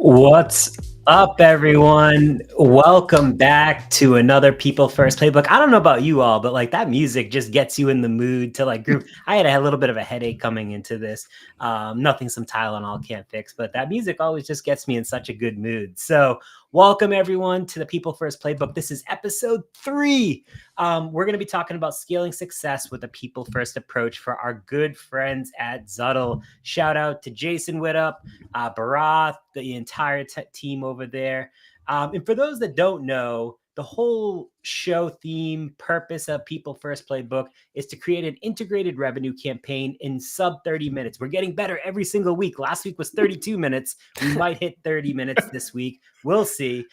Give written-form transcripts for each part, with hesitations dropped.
What's up, everyone? Welcome back to another People-First Playbook. I don't know about you all, but like that music just gets you in the mood to like group. I had a little bit of a headache coming into this. Nothing some Tylenol can't fix, but that music always just gets me in such a good mood. So welcome everyone to the People-First Playbook. This is episode 3. We're going to be talking about scaling success with a people-first approach for our good friends at Zuddl. Shout out to Jason Widup, Barath, the entire team over there. And for those that don't know, the whole show theme purpose of People-First Playbook is to create an integrated revenue campaign in sub 30 minutes. We're getting better every single week. Last week was 32 minutes. We might hit 30 minutes this week. We'll see.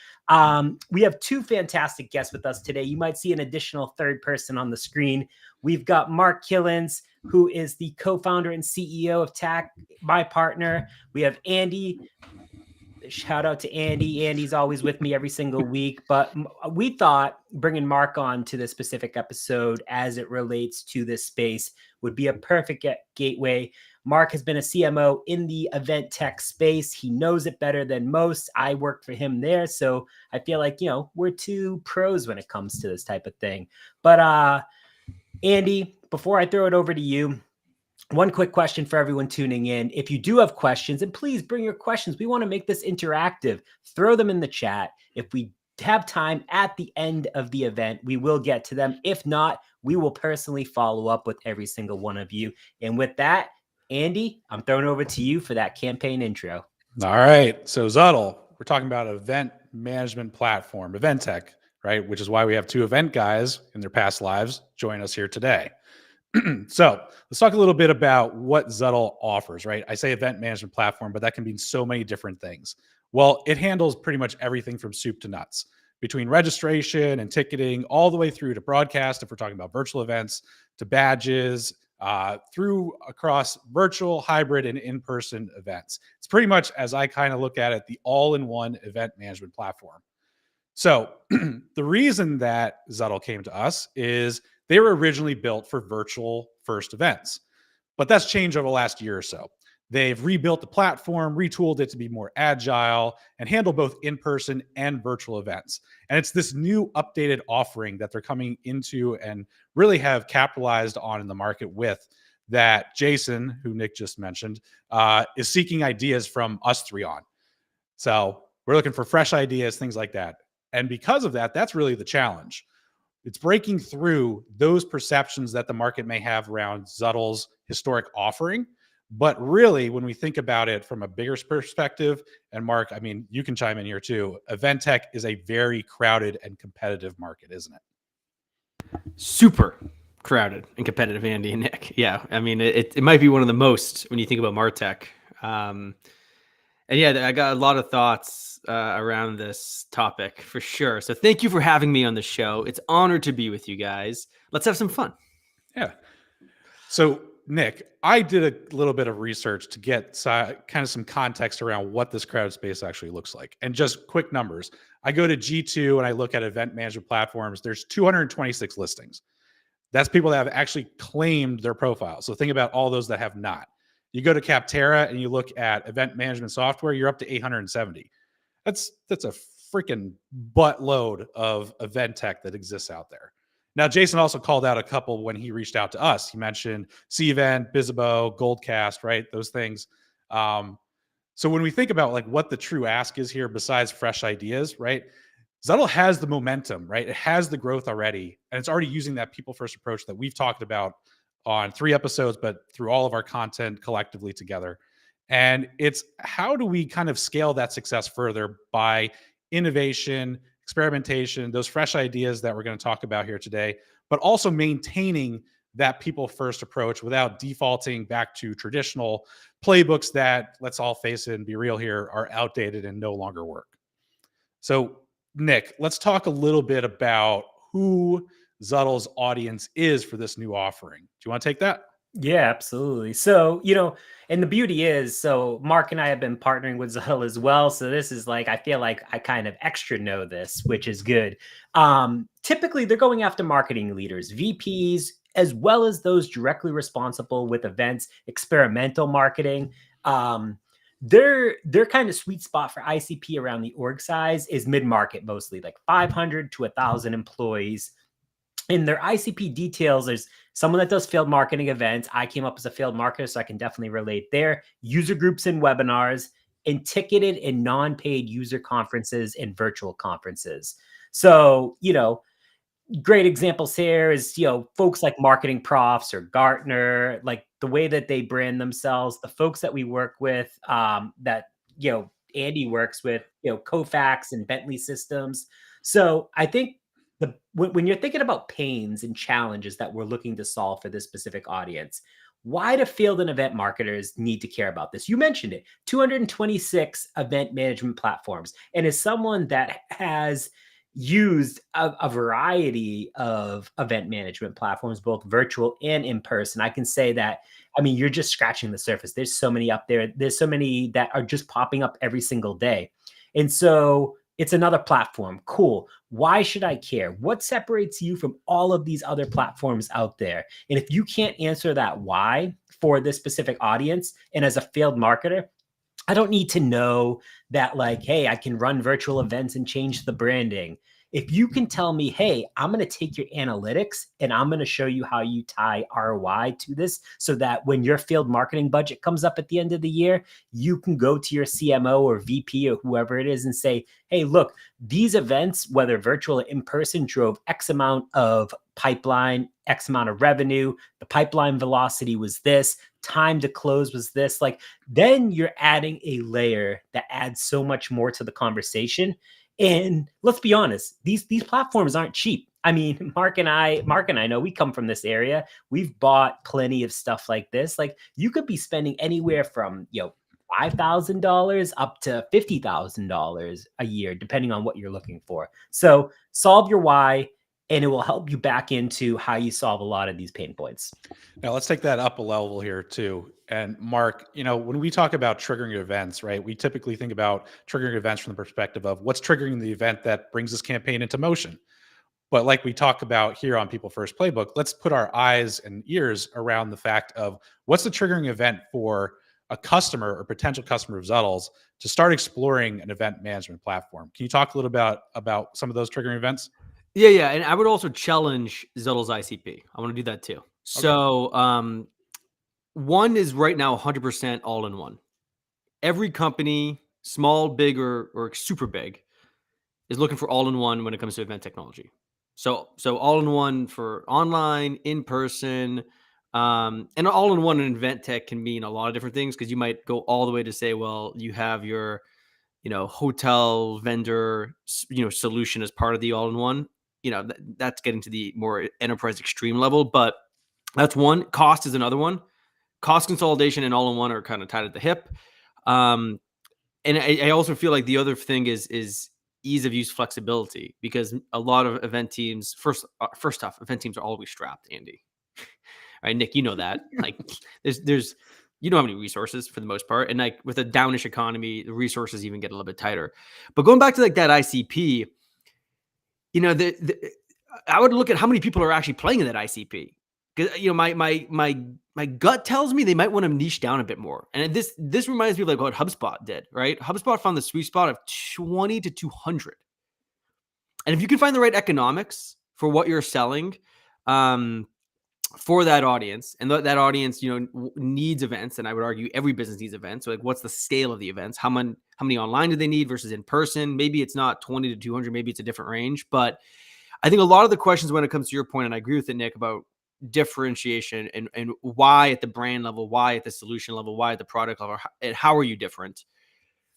We have 2 fantastic guests with us today. You might see an additional third person on the screen. We've got Mark Killens, who is the co-founder and CEO of TAC, my partner. We have Andy. Shout out to Andy. Andy's always with me every single week, but we thought bringing Mark on to this specific episode as it relates to this space would be a perfect gateway. Mark has been a CMO in the event tech space. He knows it better than most. I work for him there, so I feel like, we're 2 pros when it comes to this type of thing. But Andy, before I throw it over to you, one quick question for everyone tuning in. If you do have questions, and please bring your questions. We want to make this interactive. Throw them in the chat. If we have time at the end of the event, we will get to them. If not, we will personally follow up with every single one of you. And with that, Andy, I'm throwing over to you for that campaign intro. All right. So Zuddl, we're talking about event management platform, event tech, right? Which is why we have 2 event guys in their past lives join us here today. So let's talk a little bit about what Zuddl offers, right? I say event management platform, but that can mean so many different things. Well, it handles pretty much everything from soup to nuts, between registration and ticketing, all the way through to broadcast, if we're talking about virtual events, to badges, through across virtual, hybrid, and in-person events. It's pretty much, as I kind of look at it, the all-in-one event management platform. So the reason that Zuddl came to us is they were originally built for virtual first events, but that's changed over the last year or so. They've rebuilt the platform, retooled it to be more agile, and handle both in-person and virtual events. And it's this new updated offering that they're coming into and really have capitalized on in the market with, that Jason, who Nick just mentioned, is seeking ideas from us 3 on. So we're looking for fresh ideas, things like that. And because of that, that's really the challenge. It's breaking through those perceptions that the market may have around Zuddl's historic offering. But really, when we think about it from a bigger perspective, and Mark, I mean, you can chime in here too, event tech is a very crowded and competitive market, isn't it? Super crowded and competitive, Andy and Nick. Yeah, I mean, it might be one of the most when you think about MarTech. And yeah, I got a lot of thoughts around this topic for sure. So thank you for having me on the show. It's an honor to be with you guys. Let's have some fun. Yeah. So Nick, I did a little bit of research to get kind of some context around what this crowded space actually looks like. And just quick numbers. I go to G2 and I look at event management platforms. There's 226 listings. That's people that have actually claimed their profile. So think about all those that have not. You go to Capterra and you look at event management software, you're up to 870. That's a freaking buttload of event tech that exists out there. Now, Jason also called out a couple when he reached out to us. He mentioned C-Event, Bizzabo, Goldcast, right? Those things. So when we think about like what the true ask is here, besides fresh ideas, right? Zuddl has the momentum, right? It has the growth already, and it's already using that people-first approach that we've talked about on 3 episodes, but through all of our content collectively together. And it's how do we kind of scale that success further by innovation, experimentation, those fresh ideas that we're going to talk about here today, but also maintaining that people-first approach without defaulting back to traditional playbooks that, let's all face it and be real here, are outdated and no longer work. So Nick, let's talk a little bit about who Zuddl's audience is for this new offering. Do you want to take that? Yeah, absolutely. So, and the beauty is, so Mark and I have been partnering with Zuddl as well. So this is like, I feel like I kind of extra know this, which is good. Typically, they're going after marketing leaders, VPs, as well as those directly responsible with events, experimental marketing. their kind of sweet spot for ICP around the org size is mid-market, mostly like 500 to 1,000 employees. In their ICP details, there's someone that does field marketing events. I came up as a field marketer, so I can definitely relate there. User groups and webinars, and ticketed and non-paid user conferences and virtual conferences. So, great examples here is, folks like Marketing Profs or Gartner, like the way that they brand themselves, the folks that we work with, that, Andy works with, Kofax and Bentley Systems. So I think when you're thinking about pains and challenges that we're looking to solve for this specific audience, why do field and event marketers need to care about this? You mentioned it, 226 event management platforms. And as someone that has used a variety of event management platforms, both virtual and in person, I can say that, you're just scratching the surface. There's so many up there. There's so many that are just popping up every single day. And so it's another platform. Cool. Why should I care? What separates you from all of these other platforms out there? And if you can't answer that why for this specific audience, and as a field marketer, I don't need to know that, like, hey, I can run virtual events and change the branding. If you can tell me, hey, I'm going to take your analytics and I'm going to show you how you tie ROI to this so that when your field marketing budget comes up at the end of the year, you can go to your CMO or VP or whoever it is and say, hey, look, these events, whether virtual or in person, drove X amount of pipeline, X amount of revenue. The pipeline velocity was this. Time to close was this. Like, then you're adding a layer that adds so much more to the conversation. And let's be honest, these platforms aren't cheap. Mark and I know we come from this area. We've bought plenty of stuff like this. Like, you could be spending anywhere from, $5,000 up to $50,000 a year, depending on what you're looking for. So solve your why, and it will help you back into how you solve a lot of these pain points. Now let's take that up a level here too. And Mark, when we talk about triggering events, right, we typically think about triggering events from the perspective of what's triggering the event that brings this campaign into motion. But like we talk about here on People-First Playbook, let's put our eyes and ears around the fact of what's the triggering event for a customer or potential customer of Zuddl's to start exploring an event management platform. Can you talk a little about some of those triggering events? Yeah. And I would also challenge Zuddl's ICP. I want to do that too. Okay. So one is right now 100% all-in-one. Every company, small, big, or super big, is looking for all-in-one when it comes to event technology. So all-in-one for online, in-person, and all-in-one in event tech can mean a lot of different things, because you might go all the way to say, well, you have your, hotel vendor, solution as part of the all-in-one. That's getting to the more enterprise extreme level, but that's one. Cost is another one. Cost consolidation and all-in-one are kind of tied at the hip. And I also feel like the other thing is ease of use flexibility, because a lot of event teams, first off, event teams are always strapped, Andy. Right, Nick, you know that. Like, there's you don't have any resources for the most part, and like with a downish economy, the resources even get a little bit tighter. But going back to like that ICP, I would look at how many people are actually playing in that ICP. Because my gut tells me they might want to niche down a bit more. And this reminds me of like what HubSpot did, right? HubSpot found the sweet spot of 20 to 200. And if you can find the right economics for what you're selling, for that audience, and that audience, needs events, and I would argue every business needs events. So like, what's the scale of the events? How many online do they need versus in person? Maybe it's not 20 to 200. Maybe it's a different range. But I think a lot of the questions when it comes to your point, and I agree with it, Nick, about differentiation and why at the brand level, why at the solution level, why at the product level, and how are you different?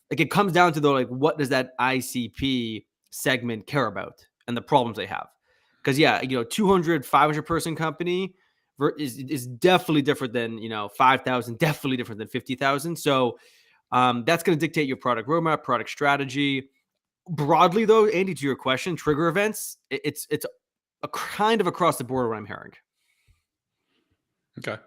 Like, it comes down to though, like, what does that ICP segment care about and the problems they have? Because 200, 500 person company is definitely different than 5,000, definitely different than 50,000. So that's going to dictate your product roadmap, product strategy. Broadly though, Andy, to your question, trigger events, it's a kind of across the board what I'm hearing. Okay.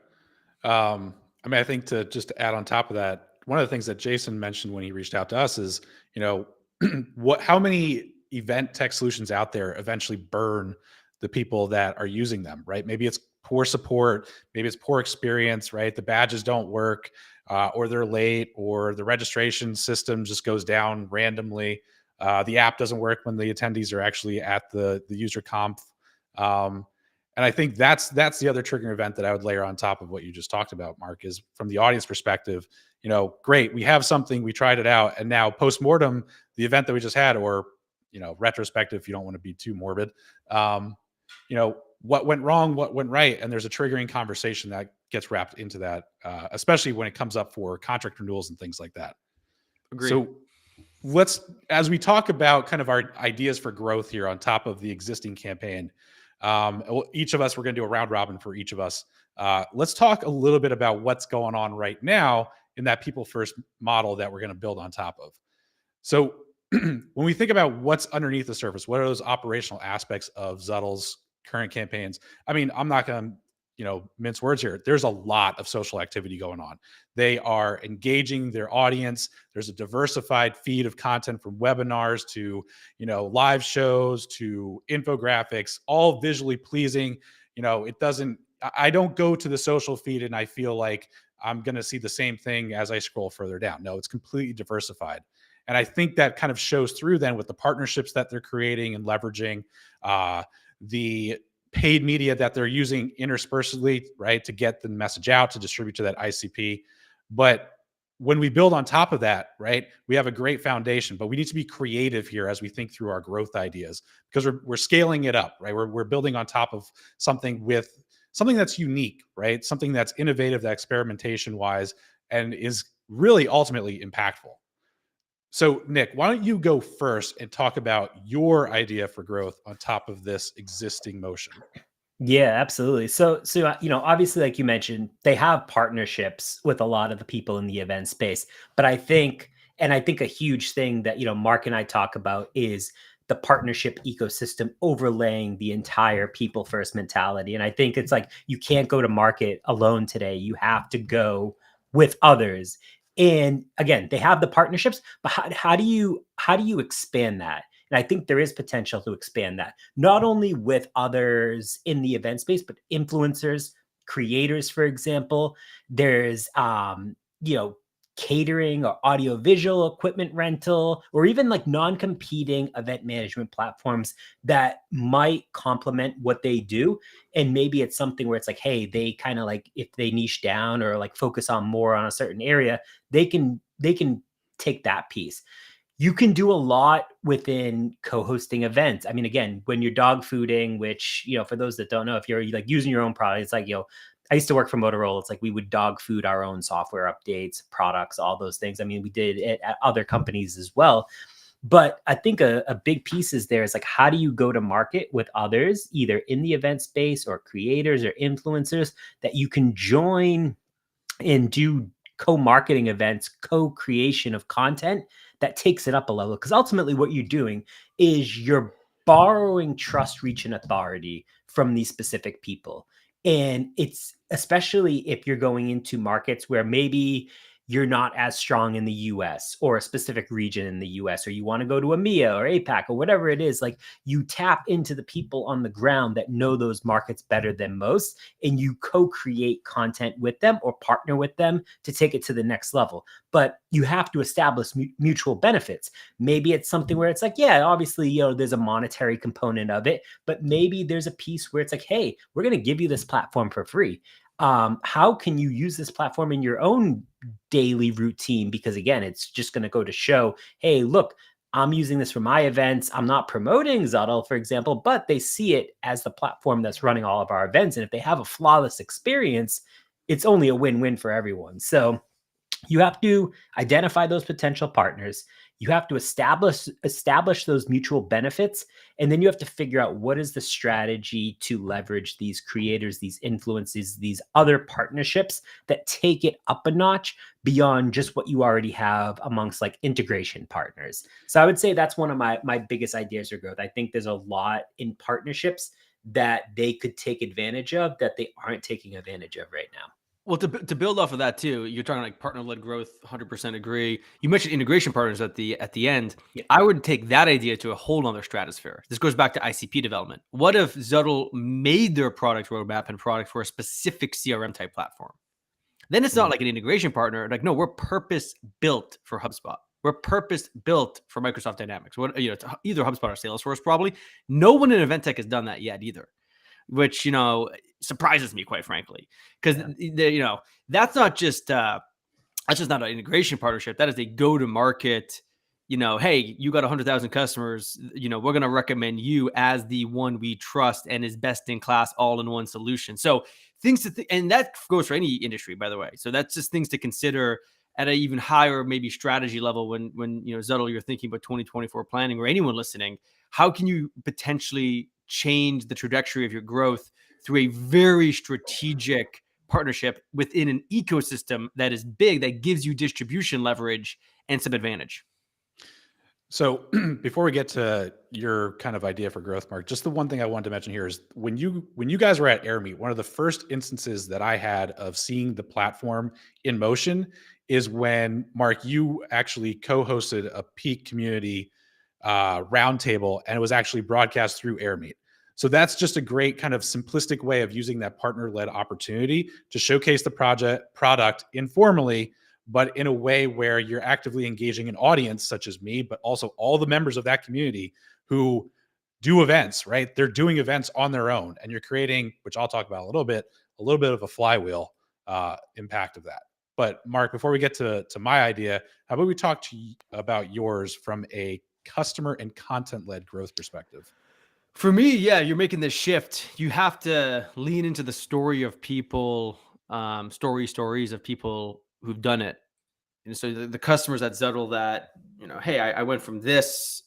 I think to just add on top of that, one of the things that Jason mentioned when he reached out to us is, how many event tech solutions out there eventually burn the people that are using them, right? Maybe it's poor support, maybe it's poor experience, right? The badges don't work, or they're late, or the registration system just goes down randomly. The app doesn't work when the attendees are actually at the user conf. And I think that's the other triggering event that I would layer on top of what you just talked about, Mark, is from the audience perspective. Great, we have something, we tried it out, and now post-mortem, the event that we just had, or retrospective, if you don't want to be too morbid, what went wrong, what went right, and there's a triggering conversation that gets wrapped into that, especially when it comes up for contract renewals and things like that. Agreed. So as we talk about kind of our ideas for growth here on top of the existing campaign, each of us, we're going to do a round robin for each of us. Let's talk a little bit about what's going on right now in that people first model that we're going to build on top of. So when we think about what's underneath the surface, what are those operational aspects of Zuddl's current campaigns? I mean, I'm not going to mince words here. There's a lot of social activity going on. They are engaging their audience. There's a diversified feed of content, from webinars to live shows to infographics, all visually pleasing. I don't go to the social feed and I feel like I'm going to see the same thing as I scroll further down. No, it's completely diversified. And I think that kind of shows through then with the partnerships that they're creating and leveraging, the paid media that they're using interspersely, right, to get the message out, to distribute to that ICP. But when we build on top of that, right, we have a great foundation, but we need to be creative here as we think through our growth ideas, because we're scaling it up, right? We're building on top of something that's unique, right? Something that's innovative, that experimentation wise, and is really ultimately impactful. So Nick, why don't you go first and talk about your idea for growth on top of this existing motion? Yeah, absolutely. So, obviously, like you mentioned, they have partnerships with a lot of the people in the event space. But I think a huge thing that, Mark and I talk about is the partnership ecosystem overlaying the entire people first mentality. And I think it's like, you can't go to market alone today. You have to go with others. And again, they have the partnerships, but how do you expand that? And I think there is potential to expand that, not only with others in the event space, but influencers, creators, for example. There's, catering or audiovisual equipment rental, or even like non-competing event management platforms that might complement what they do. And maybe it's something where it's like, hey, they kind of like, if they niche down or like focus on more on a certain area, they can take that piece. You can do a lot within co-hosting events. I mean, again, when you're dog fooding, which, for those that don't know, if you're like using your own product, it's like, I used to work for Motorola. It's like we would dog food our own software updates, products, all those things. I mean, we did it at other companies as well. But I think a big piece is there is like, how do you go to market with others, either in the event space or creators or influencers that you can join and do co-marketing events, co-creation of content that takes it up a level. Because ultimately what you're doing is you're borrowing trust, reach, and authority from these specific people. And it's especially if you're going into markets where maybe you're not as strong in the US or a specific region in the US, or you want to go to EMEA or APAC or whatever it is, like you tap into the people on the ground that know those markets better than most, and you co-create content with them or partner with them to take it to the next level. But you have to establish mutual benefits. Maybe it's something where it's like, yeah, obviously, there's a monetary component of it, but maybe there's a piece where it's like, hey, we're going to give you this platform for free. How can you use this platform in your own daily routine? Because again, it's just going to go to show, hey, look, I'm using this for my events. I'm not promoting Zuddl, for example, but they see it as the platform that's running all of our events. And if they have a flawless experience, it's only a win-win for everyone. So you have to identify those potential partners. You have to establish those mutual benefits. And then you have to figure out what is the strategy to leverage these creators, these influences, these other partnerships that take it up a notch beyond just what you already have amongst like integration partners. So I would say that's one of my biggest ideas for growth. I think there's a lot in partnerships that they could take advantage of that they aren't taking advantage of right now. Well, to build off of that too, you're talking like partner-led growth, 100% agree. You mentioned integration partners at the end. Yeah. I would take that idea to a whole nother stratosphere. This goes back to ICP development. What if Zuddl made their product roadmap and product for a specific CRM type platform? Then it's not like an integration partner. Like, no, we're purpose built for HubSpot. We're purpose built for Microsoft Dynamics. What, it's either HubSpot or Salesforce probably. No one in event tech has done that yet either, which surprises me, quite frankly, because that's not just that's just not an integration partnership. That is a go-to-market. Hey, you got 100,000 customers. We're going to recommend you as the one we trust and is best in class, all-in-one solution. So things to and that goes for any industry, by the way. So that's just things to consider at an even higher maybe strategy level when Zuddl, you're thinking about 2024 planning, or anyone listening. How can you potentially change the trajectory of your growth through a very strategic partnership within an ecosystem that is big, that gives you distribution leverage and some advantage? So before we get to your kind of idea for growth, Mark, just the one thing I wanted to mention here is when you guys were at AirMeet, one of the first instances that I had of seeing the platform in motion is when, Mark, you actually co-hosted a Peak community roundtable, and it was actually broadcast through AirMeet. So that's just a great kind of simplistic way of using that partner-led opportunity to showcase the product informally, but in a way where you're actively engaging an audience such as me, but also all the members of that community who do events, right? They're doing events on their own, and you're creating, which I'll talk about a little bit of a flywheel impact of that. But Mark, before we get to my idea, how about we talk about yours from a customer and content-led growth perspective? For me, yeah, you're making this shift. You have to lean into the story of people, stories of people who've done it. And so the customers at Zuddl that, hey, I went from this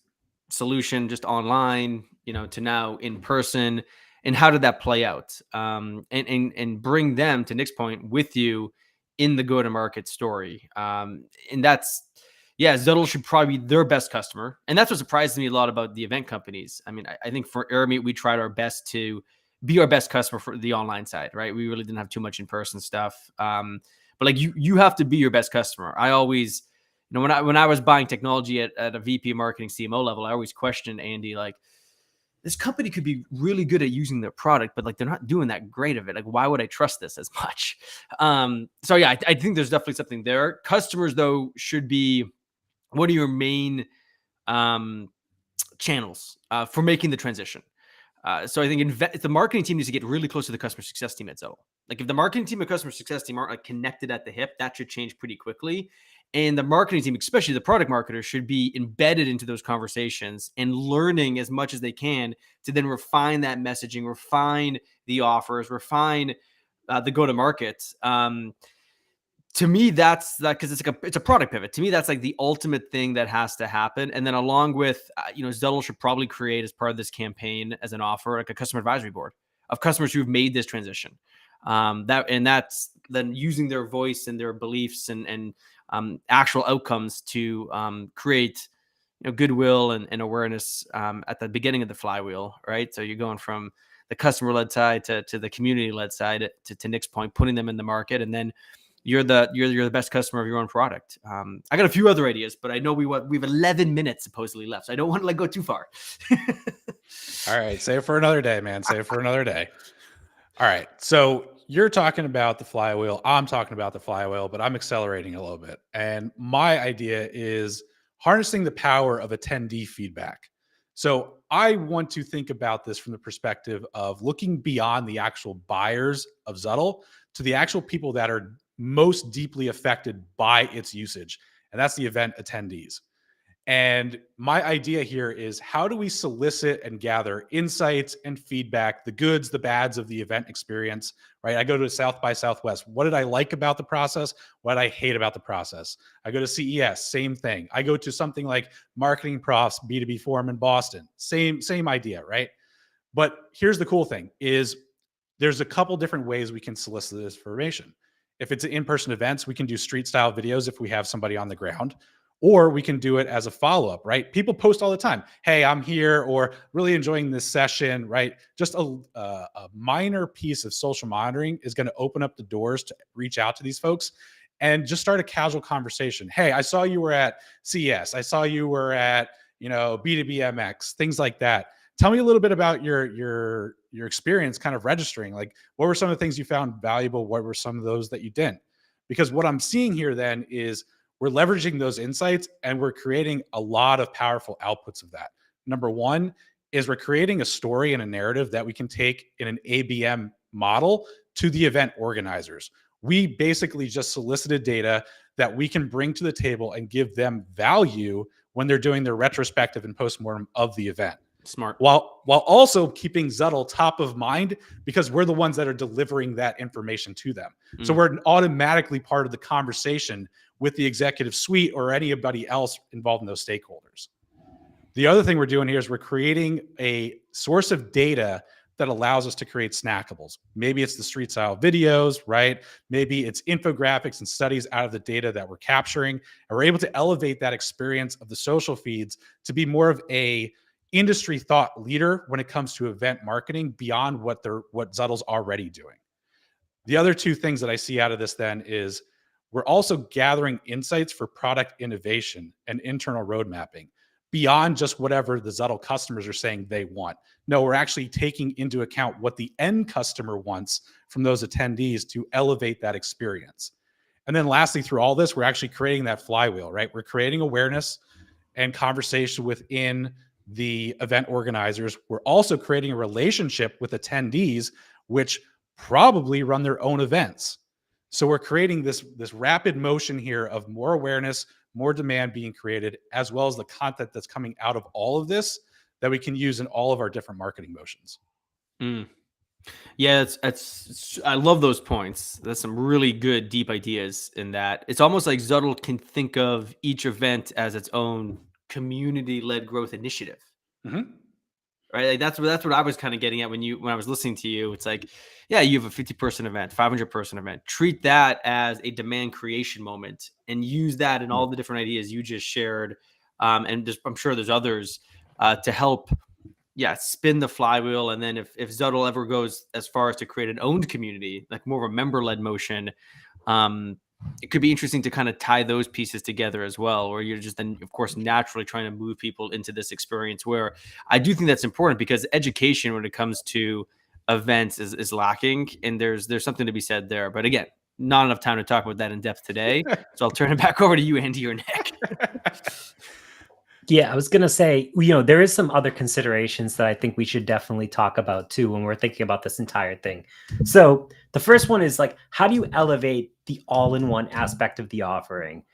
solution just online, to now in person. And how did that play out? And bring them, to Nick's point, with you in the go-to-market story. And that's, yeah, Zuddl should probably be their best customer. And that's what surprises me a lot about the event companies. I mean, I think for AirMeet, we tried our best to be our best customer for the online side, right? We really didn't have too much in-person stuff. But like you have to be your best customer. I always, when I was buying technology at a VP of marketing CMO level, I always questioned Andy, like, this company could be really good at using their product, but like they're not doing that great of it. Like, why would I trust this as much? So yeah, I think there's definitely something there. Customers though should be one of your main channels for making the transition. So I think the marketing team needs to get really close to the customer success team at Zuddl. Like if the marketing team and customer success team aren't like connected at the hip, that should change pretty quickly. And the marketing team, especially the product marketers, should be embedded into those conversations and learning as much as they can to then refine that messaging, refine the offers, refine the go-to-market. To me, that's that, because it's a product pivot. To me, that's like the ultimate thing that has to happen. And then along with, Zuddl should probably create as part of this campaign as an offer, like a customer advisory board of customers who've made this transition. That's then using their voice and their beliefs and actual outcomes to create goodwill and awareness at the beginning of the flywheel, right? So you're going from the customer-led side to the community-led side to Nick's point, putting them in the market, and then you're the best customer of your own product. I got a few other ideas, but I know we have 11 minutes supposedly left, so I don't want to go too far. All right, save it for another day, man. Save it for another day. All right, so you're talking about the flywheel. I'm talking about the flywheel, but I'm accelerating a little bit. And my idea is harnessing the power of attendee feedback. So I want to think about this from the perspective of looking beyond the actual buyers of Zuddl to the actual people that are most deeply affected by its usage. And that's the event attendees. And my idea here is, how do we solicit and gather insights and feedback, the goods, the bads of the event experience, right? I go to South by Southwest. What did I like about the process? What did I hate about the process? I go to CES, same thing. I go to something like Marketing Profs B2B Forum in Boston, same idea, right? But here's the cool thing is there's a couple different ways we can solicit this information. If it's in-person events, we can do street style videos if we have somebody on the ground. Or we can do it as a follow-up, right? People post all the time, hey, I'm here, or really enjoying this session, right? Just a minor piece of social monitoring is going to open up the doors to reach out to these folks and just start a casual conversation. Hey, I saw you were at CES. I saw you were at, B2BMX, things like that. Tell me a little bit about your experience kind of registering. Like, what were some of the things you found valuable? What were some of those that you didn't? Because what I'm seeing here then is we're leveraging those insights and we're creating a lot of powerful outputs of that. Number one is we're creating a story and a narrative that we can take in an ABM model to the event organizers. We basically just solicited data that we can bring to the table and give them value when they're doing their retrospective and postmortem of the event. Smart. While also keeping Zuddl top of mind, because we're the ones that are delivering that information to them. So we're automatically part of the conversation with the executive suite or anybody else involved in those stakeholders. The other thing we're doing here is we're creating a source of data that allows us to create snackables. Maybe it's the street style videos, right? Maybe it's infographics and studies out of the data that we're capturing. And we're able to elevate that experience of the social feeds to be more of a industry thought leader when it comes to event marketing beyond what Zuddl's already doing. The other two things that I see out of this then is we're also gathering insights for product innovation and internal road mapping beyond just whatever the Zuddl customers are saying they want. No, we're actually taking into account what the end customer wants from those attendees to elevate that experience. And then lastly, through all this, we're actually creating that flywheel, right? We're creating awareness and conversation within the event organizers. We're also creating a relationship with attendees, which probably run their own events. So we're creating this rapid motion here of more awareness, more demand being created, as well as the content that's coming out of all of this that we can use in all of our different marketing motions. Yeah, I love those points. That's some really good, deep ideas in that. It's almost like Zuddl can think of each event as its own community-led growth initiative. Right? Like that's what I was kind of getting at when I was listening to you. It's like, yeah, you have a 50-person event, 500-person event. Treat that as a demand creation moment and use that in all the different ideas you just shared. And I'm sure there's others to help, spin the flywheel. And then if Zuddl ever goes as far as to create an owned community, like more of a member-led motion, it could be interesting to kind of tie those pieces together as well, where you're just then, of course, naturally trying to move people into this experience where I do think that's important because education when it comes to events is lacking. And there's something to be said there. But again, not enough time to talk about that in depth today. So I'll turn it back over to you, Andy or Nick. Yeah, I was going to say, there is some other considerations that I think we should definitely talk about too when we're thinking about this entire thing. So the first one is like, how do you elevate the all-in-one aspect of the offering?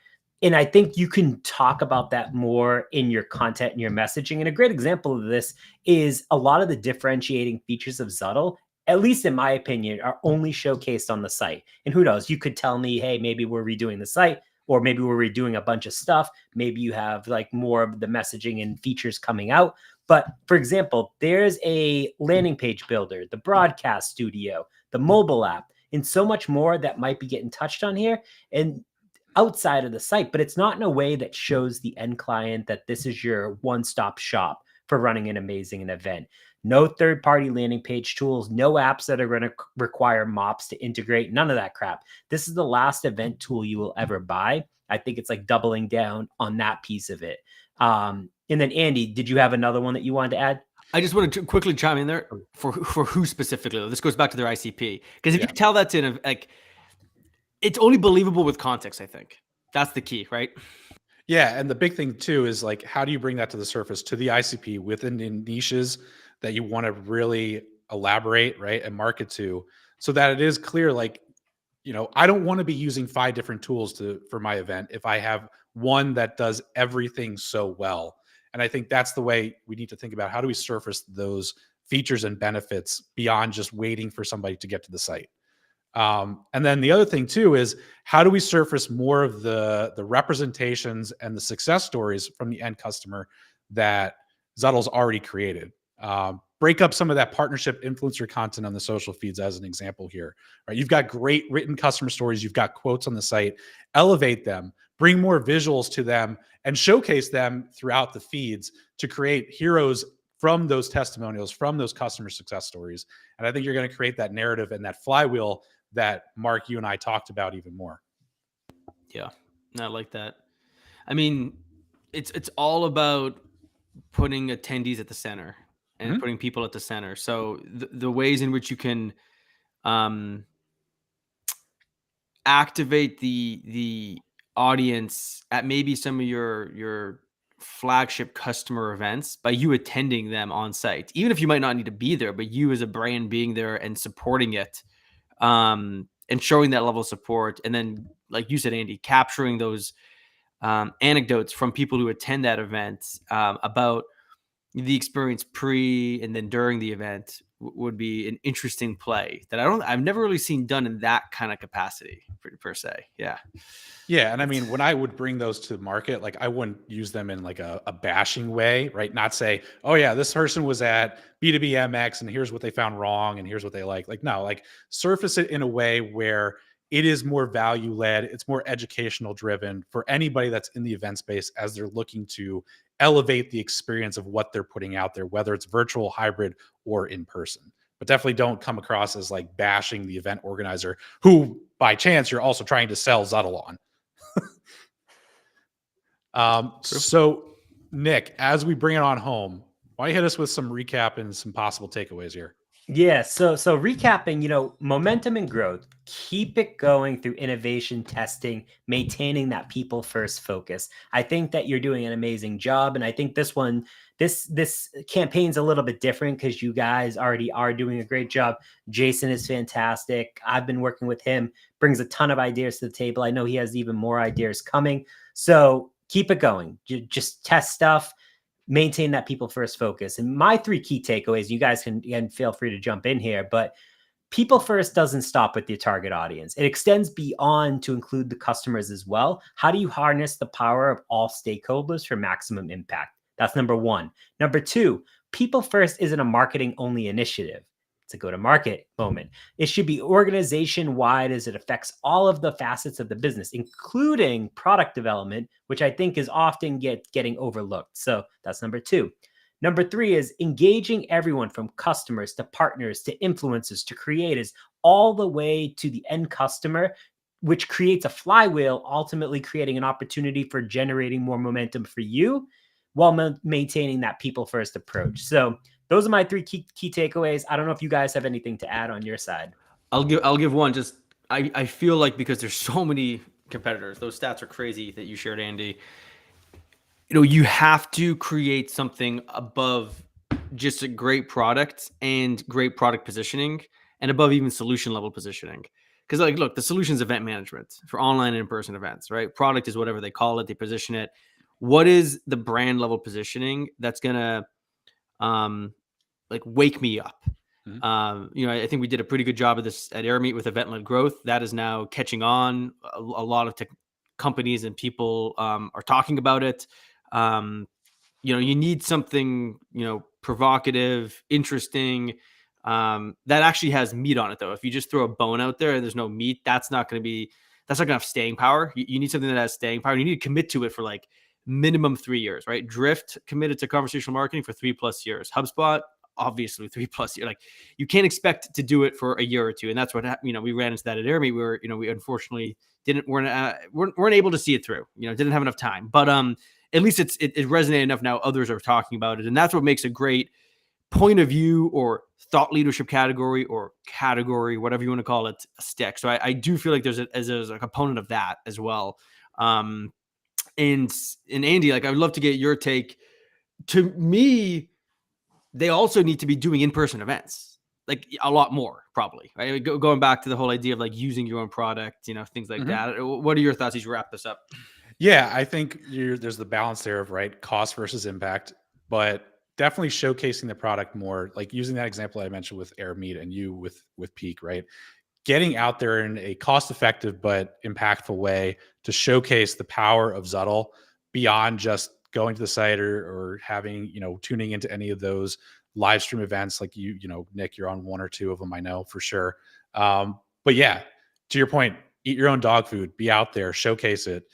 And I think you can talk about that more in your content and your messaging. And a great example of this is a lot of the differentiating features of Zuddl, at least in my opinion, are only showcased on the site. And who knows, you could tell me, hey, maybe we're redoing the site, or maybe we're redoing a bunch of stuff. Maybe you have like more of the messaging and features coming out. But for example, there's a landing page builder, the broadcast studio, the mobile app, and so much more that might be getting touched on here and outside of the site, but it's not in a way that shows the end client that this is your one-stop shop for running an amazing event. No third-party landing page tools, no apps that are going to require mops to integrate, none of that crap. This is the last event tool you will ever buy. I think it's like doubling down on that piece of it. And then Andy, did you have another one that you wanted to add? I just wanted to quickly chime in there for who specifically. This goes back to their ICP. Because if you tell that to like, it's only believable with context, I think. That's the key, right? Yeah, and the big thing too is like, how do you bring that to the surface, to the ICP within the niches that you want to really elaborate, right, and market to, so that it is clear, like, I don't want to be using 5 different tools for my event if I have one that does everything so well. And I think that's the way we need to think about how do we surface those features and benefits beyond just waiting for somebody to get to the site. And then the other thing too is how do we surface more of the representations and the success stories from the end customer that Zuddl's already created? Break up some of that partnership influencer content on the social feeds as an example here, right? You've got great written customer stories. You've got quotes on the site. Elevate them, bring more visuals to them, and showcase them throughout the feeds to create heroes from those testimonials, from those customer success stories. And I think you're going to create that narrative and that flywheel that Mark, you and I talked about even more. Yeah, I like that. I mean, it's all about putting attendees at the center and putting people at the center. So the ways in which you can activate the audience at maybe some of your flagship customer events by you attending them on site, even if you might not need to be there, but you as a brand being there and supporting it, and showing that level of support. And then, like you said, Andy, capturing those anecdotes from people who attend that event about the experience pre and then during the event would be an interesting play that I've never really seen done in that kind of capacity per se. Yeah. Yeah. And I mean, when I would bring those to market, like I wouldn't use them in like a bashing way, right? Not say, oh yeah, this person was at B2BMX and here's what they found wrong and here's what they like. Like, no, like surface it in a way where it is more value led. It's more educational driven for anybody that's in the event space as they're looking to elevate the experience of what they're putting out there, whether it's virtual, hybrid, or in person. But definitely don't come across as like bashing the event organizer who by chance you're also trying to sell Zuddl on. So Nick, as we bring it on home, why don't you hit us with some recap and some possible takeaways here? Yeah. So recapping, momentum and growth, keep it going through innovation, testing, maintaining that people first focus. I think that you're doing an amazing job. And I think this campaign's a little bit different because you guys already are doing a great job. Jason is fantastic. I've been working with him, brings a ton of ideas to the table. I know he has even more ideas coming. So keep it going. Just test stuff. Maintain that people first focus. And my 3 key takeaways, you guys can feel free to jump in here, but people first doesn't stop with your target audience. It extends beyond to include the customers as well. How do you harness the power of all stakeholders for maximum impact? That's number 1. Number 2, people first isn't a marketing only initiative. It's a go-to-market moment. It should be organization-wide as it affects all of the facets of the business, including product development, which I think is often getting overlooked. So that's number 2. Number 3 is engaging everyone from customers to partners to influencers to creators, all the way to the end customer, which creates a flywheel, ultimately creating an opportunity for generating more momentum for you while maintaining that people first approach. So those are my 3 key takeaways. I don't know if you guys have anything to add on your side. I'll give one. Just I feel like because there's so many competitors, those stats are crazy that you shared, Andy. You have to create something above just a great product and great product positioning and above even solution level positioning. Because like, look, the solution is event management for online and in-person events, right? Product is whatever they call it, they position it. What is the brand level positioning that's gonna like wake me up? I think we did a pretty good job of this at AirMeet with event-led growth. That is now catching on. A lot of companies and people are talking about it. You need something, provocative, interesting, that actually has meat on it though. If you just throw a bone out there and there's no meat, that's not going to have staying power. You need something that has staying power. You need to commit to it for like minimum 3 years, right? Drift committed to conversational marketing for 3+ years. HubSpot, obviously 3+ years. Like you can't expect to do it for a year or 2. And that's what, we ran into that at AirMeet where, we unfortunately weren't able to see it through, didn't have enough time, but, at least it resonated enough. Now others are talking about it. And that's what makes a great point of view or thought leadership category, whatever you want to call it, stick. So I do feel like there's a component of that as well. And Andy, like, I would love to get your take. To me, they also need to be doing in-person events, like a lot more probably, right? Going back to the whole idea of like using your own product, things like that. What are your thoughts as you wrap this up? Yeah, I think there's the balance there of right cost versus impact, but definitely showcasing the product more, like using that example I mentioned with AirMeet and you with Peak, right? Getting out there in a cost-effective but impactful way to showcase the power of Zuddl beyond just going to the site or having, tuning into any of those live stream events like Nick, you're on one or two of them, I know for sure. But yeah, to your point, eat your own dog food, be out there, showcase it.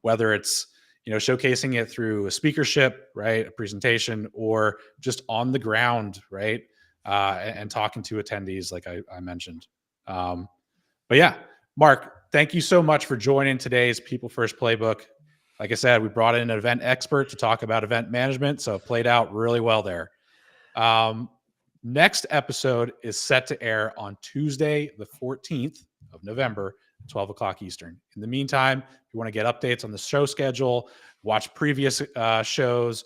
Whether it's, showcasing it through a speakership, right, a presentation, or just on the ground, right, and talking to attendees like I mentioned. But yeah, Mark, thank you so much for joining today's People First Playbook. Like I said, we brought in an event expert to talk about event management, so it played out really well there. Next episode is set to air on Tuesday, the 14th of November, 12 o'clock Eastern. In the meantime, if you want to get updates on the show schedule, watch previous shows,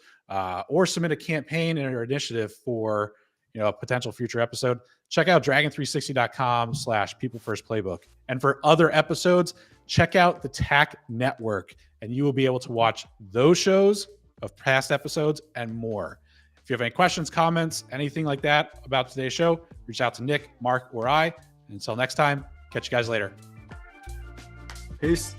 or submit a campaign or initiative for a potential future episode, check out dragon360.com/peoplefirstplaybook. And for other episodes, check out the TAC Network, and you will be able to watch those shows of past episodes and more. If you have any questions, comments, anything like that about today's show, reach out to Nick, Mark, or I. And until next time, catch you guys later. Peace.